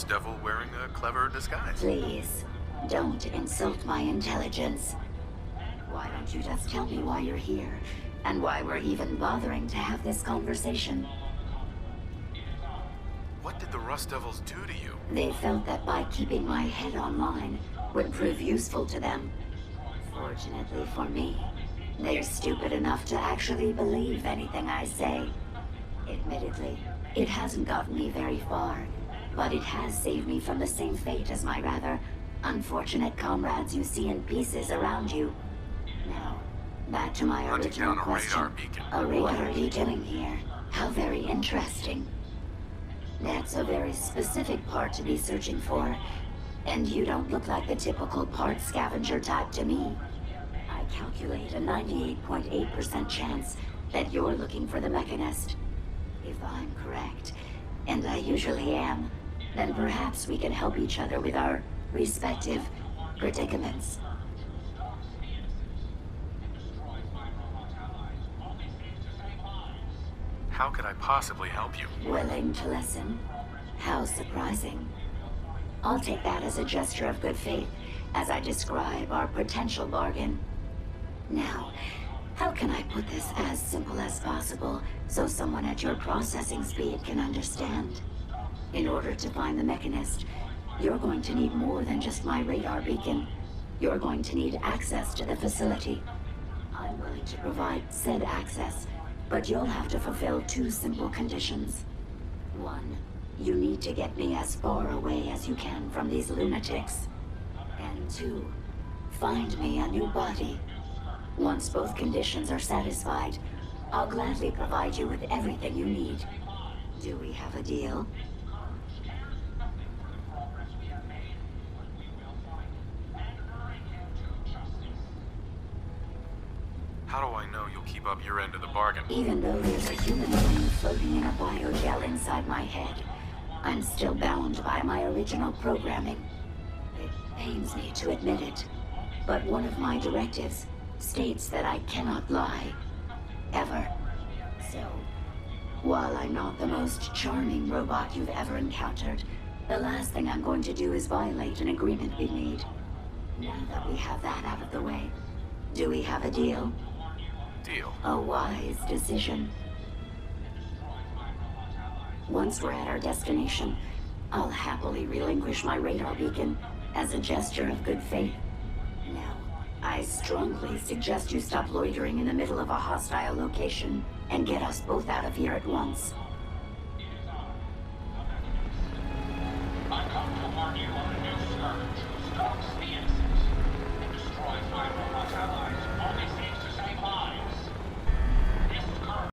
Rust Devil wearing a clever disguise. Please, don't insult my intelligence. Why don't you just tell me why you're here, and why we're even bothering to have this conversation? What did the Rust Devils do to you? They felt that by keeping my head online would prove useful to them. Fortunately for me, they're stupid enough to actually believe anything I say. Admittedly, it hasn't gotten me very far, but it has saved me from the same fate as my rather unfortunate comrades you see in pieces around you. Now, back to my original question. Radar beacon. What are you doing here? How very interesting. That's a very specific part to be searching for, and you don't look like the typical part scavenger type to me. I calculate a 98.8% chance that you're looking for the Mechanist. If I'm correct, and I usually am, then perhaps we can help each other with our respective predicaments. How could I possibly help you? Willing to listen? How surprising. I'll take that as a gesture of good faith as I describe our potential bargain. Now, how can I put this as simple as possible so someone at your processing speed can understand? In order to find the Mechanist, you're going to need more than just my radar beacon. You're going to need access to the facility. I'm willing to provide said access, but you'll have to fulfill two simple conditions. One, you need to get me as far away as you can from these lunatics. And two, find me a new body. Once both conditions are satisfied, I'll gladly provide you with everything you need. Do we have a deal? How do I know you'll keep up your end of the bargain? Even though there's a human brain floating in a biogel inside my head, I'm still bound by my original programming. It pains me to admit it, but one of my directives states that I cannot lie. Ever. So, while I'm not the most charming robot you've ever encountered, the last thing I'm going to do is violate an agreement we made. Now that we have that out of the way, do we have a deal? Deal. A wise decision. Once we're at our destination, I'll happily relinquish my radar beacon as a gesture of good faith. Now, I strongly suggest you stop loitering in the middle of a hostile location and get us both out of here at once. Uncomfortable parking lot.